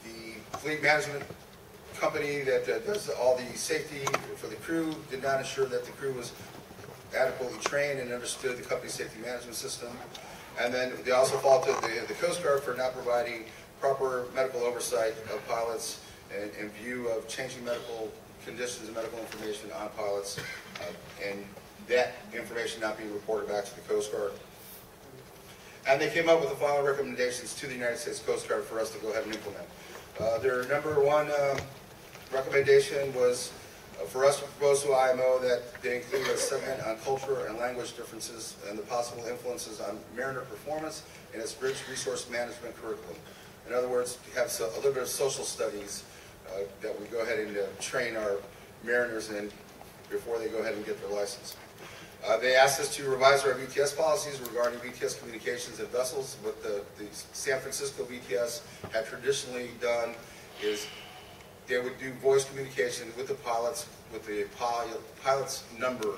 The fleet management company that does all the safety for the crew did not ensure that the crew was adequately trained and understood the company's safety management system. And then they also faulted the Coast Guard for not providing proper medical oversight of pilots in view of changing medical conditions and medical information on pilots, and that information not being reported back to the Coast Guard. And they came up with the following recommendations to the United States Coast Guard for us to go ahead and implement. Their number one recommendation was for us to propose to IMO that they include a segment on culture and language differences and the possible influences on mariner performance in its bridge resource management curriculum. In other words, have a little bit of social studies that we go ahead and train our mariners in before they go ahead and get their license. They asked us to revise our VTS policies regarding VTS communications and vessels. What the San Francisco VTS had traditionally done is they would do voice communication with the pilots, with the pilot's number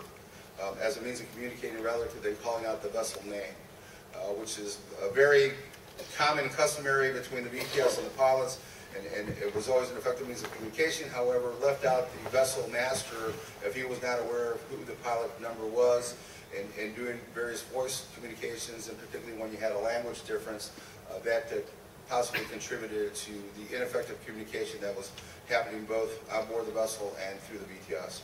as a means of communicating rather than calling out the vessel name, which is a very common and customary between the VTS and the pilots, and it was always an effective means of communication. However, left out the vessel master if he was not aware of who the pilot number was, and doing various voice communications, and particularly when you had a language difference, that possibly contributed to the ineffective communication that was happening both on board the vessel and through the VTS.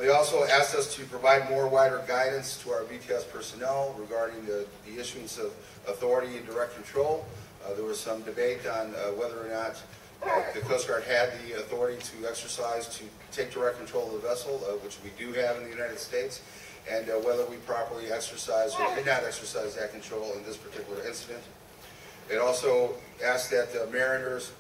They also asked us to provide more wider guidance to our VTS personnel regarding the issuance of authority and direct control. There was some debate on whether or not the Coast Guard had the authority to exercise to take direct control of the vessel, which we do have in the United States, and whether we properly exercised or did not exercise that control in this particular incident. It also asked that mariners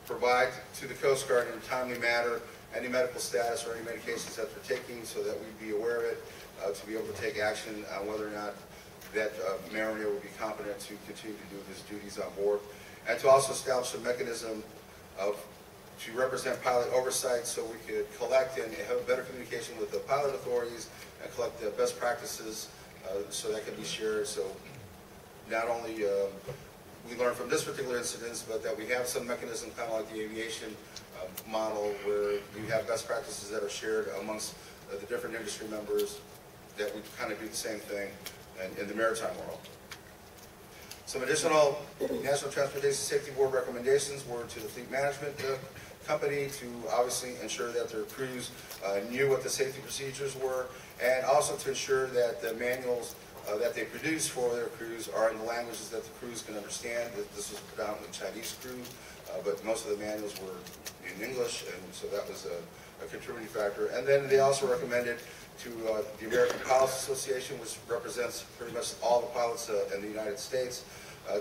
provide to the Coast Guard in a timely manner any medical status or any medications that they're taking so that we'd be aware of it, to be able to take action on whether or not that mariner would be competent to continue to do his duties on board, and to also establish a mechanism to represent pilot oversight so we could collect and have better communication with the pilot authorities and collect the best practices so that can be shared. So not only we learn from this particular incident, but that we have some mechanism kind of like the aviation model where you have best practices that are shared amongst the different industry members, that we kind of do the same thing in the maritime world. Some additional National Transportation Safety Board recommendations were to the fleet management company to obviously ensure that their crews knew what the safety procedures were, and also to ensure that the manuals that they produce for their crews are in the languages that the crews can understand. This was predominantly Chinese crew, but most of the manuals were in English, and so that was a contributing factor. And then they also recommended to the American Pilots Association, which represents pretty much all the pilots in the United States,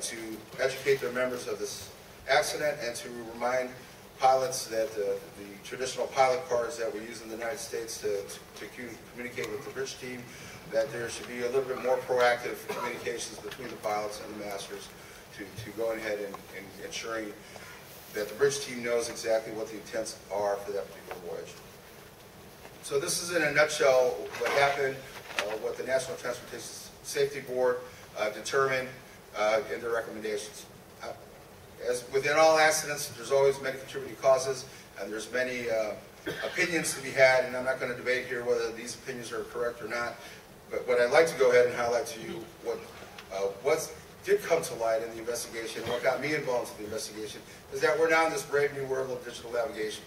to educate their members of this accident and to remind pilots that the traditional pilot cards that we use in the United States to communicate with the bridge team, that there should be a little bit more proactive communications between the pilots and the masters to go ahead and ensuring that the bridge team knows exactly what the intents are for that particular voyage. So this is in a nutshell what happened, what the National Transportation Safety Board determined in their recommendations. As within all accidents, there's always many contributing causes, and there's many opinions to be had, and I'm not going to debate here whether these opinions are correct or not, but what I'd like to go ahead and highlight to you what did come to light in the investigation, what got me involved in the investigation, is that we're now in this brave new world of digital navigation.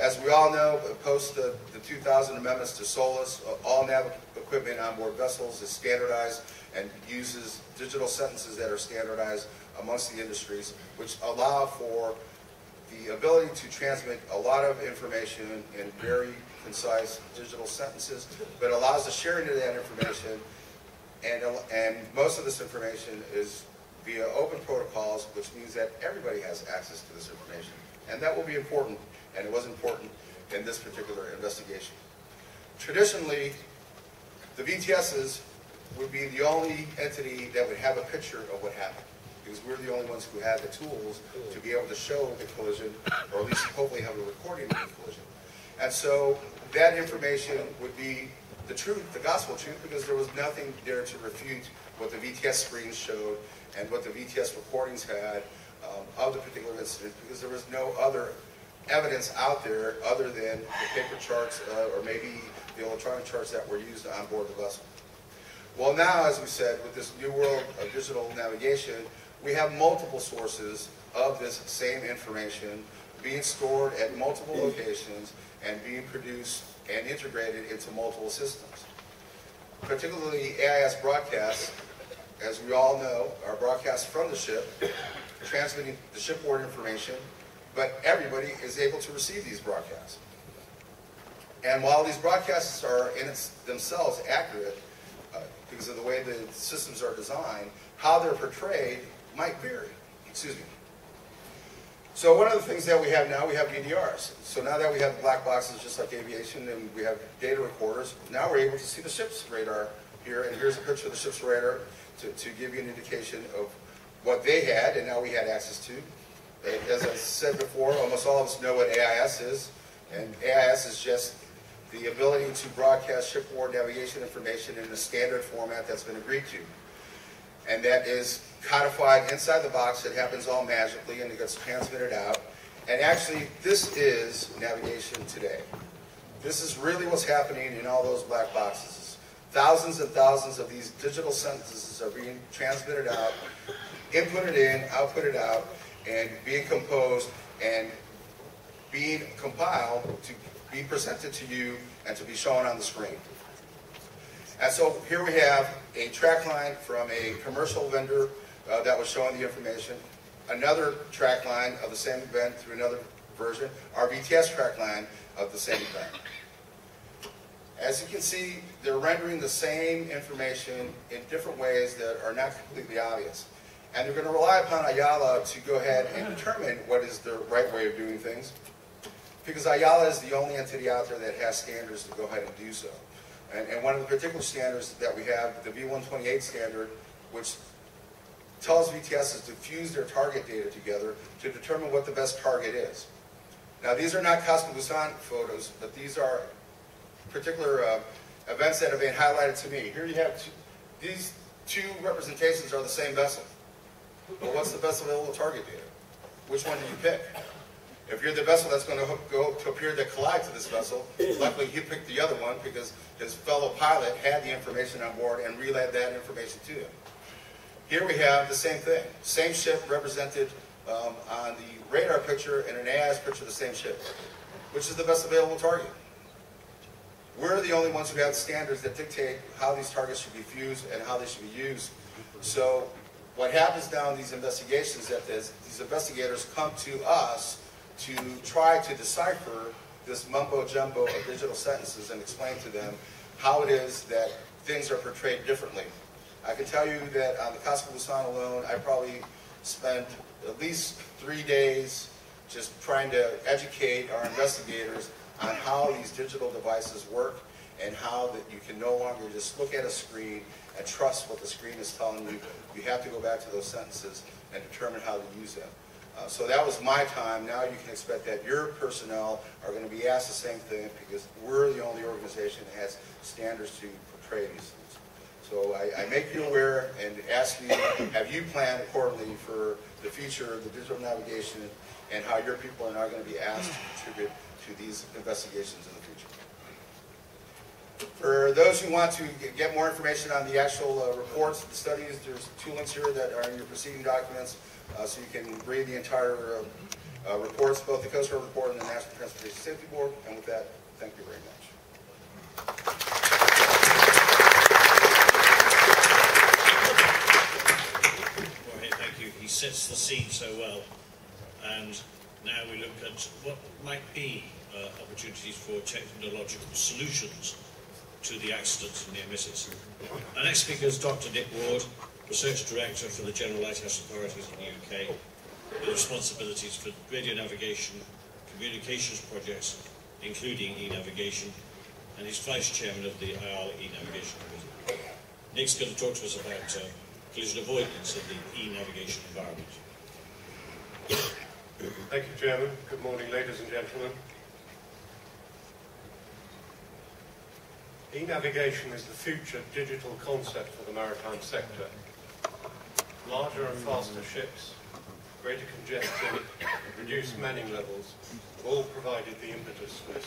As we all know, post the 2000 amendments to SOLAS, all nav equipment on board vessels is standardized and uses digital sentences that are standardized amongst the industries, which allow for the ability to transmit a lot of information in very concise digital sentences, but allows the sharing of that information, and most of this information is via open protocols, which means that everybody has access to this information. And that will be important, and it was important in this particular investigation. Traditionally, the VTSs would be the only entity that would have a picture of what happened, because we're the only ones who had the tools to be able to show the collision, or at least hopefully have a recording of the collision. And so that information would be the truth, the gospel truth, because there was nothing there to refute what the VTS screens showed and what the VTS recordings had of the particular incident, because there was no other evidence out there other than the paper charts or maybe the electronic charts that were used on board the vessel. Well, now, as we said, with this new world of digital navigation, we have multiple sources of this same information being stored at multiple locations and being produced and integrated into multiple systems. Particularly AIS broadcasts, as we all know, are broadcasts from the ship, transmitting the shipboard information, but everybody is able to receive these broadcasts. And while these broadcasts are in themselves accurate, because of the way the systems are designed, how they're portrayed might vary. Excuse me. So one of the things that we have now, we have VDRs. So now that we have black boxes just like aviation and we have data recorders, now we're able to see the ship's radar here, and here's a picture of the ship's radar to give you an indication of what they had and now we had access to. And as I said before, almost all of us know what AIS is, and AIS is just the ability to broadcast shipboard navigation information in a standard format that's been agreed to. And that is codified inside the box. It happens all magically and it gets transmitted out. And actually, this is navigation today. This is really what's happening in all those black boxes. Thousands and thousands of these digital sentences are being transmitted out, inputted in, outputted out, and being composed and being compiled to be presented to you and to be shown on the screen. And so here we have a track line from a commercial vendor that was showing the information, another track line of the same event through another version, our VTS track line of the same event. As you can see, they're rendering the same information in different ways that are not completely obvious. And they're going to rely upon Ayala to go ahead and determine what is the right way of doing things, because Ayala is the only entity out there that has standards to go ahead and do so. And one of the particular standards that we have, the V128 standard, which tells VTSs to fuse their target data together to determine what the best target is. Now, these are not Casco Busan photos, but these are particular events that have been highlighted to me. Here you have these two representations are the same vessel. Well, what's the best available target data? Which one do you pick? If you're the vessel that's going to go to appear to collide to this vessel, likely you picked the other one because his fellow pilot had the information on board and relayed that information to him. Here we have the same thing. Same ship represented on the radar picture and an AIS picture of the same ship. Which is the best available target? We're the only ones who have standards that dictate how these targets should be fused and how they should be used. So what happens now in these investigations is that these investigators come to us to try to decipher this mumbo-jumbo of digital sentences and explain to them how it is that things are portrayed differently. I can tell you that on the Casco Busan alone, I probably spent at least 3 days just trying to educate our investigators on how these digital devices work and how that you can no longer just look at a screen and trust what the screen is telling you. You have to go back to those sentences and determine how to use them. So that was my time. Now you can expect that your personnel are going to be asked the same thing because we're the only organization that has standards to portray these things. So I make you aware and ask you, have you planned accordingly for the future of the digital navigation and how your people are now going to be asked to contribute to these investigations in the future. For those who want to get more information on the actual reports, the studies, there's 2 links here that are in your proceeding documents, so you can read the entire reports, both the Coast Guard report and the National Transportation Safety Board. And with that, thank you very much. Well, thank you. He sets the scene so well. And now we look at what might be opportunities for technological solutions to the accidents and near misses. Our next speaker is Dr. Nick Ward, Research Director for the General Lighthouse Authorities in the UK, with responsibilities for radio navigation, communications projects, including e-navigation, and he's Vice Chairman of the IALA e-navigation committee. Nick's going to talk to us about collision avoidance in the e-navigation environment. Thank you, Chairman. Good morning, ladies and gentlemen. E-navigation is the future digital concept for the maritime sector. Larger and faster ships, greater congestion, reduced manning levels, have all provided the impetus for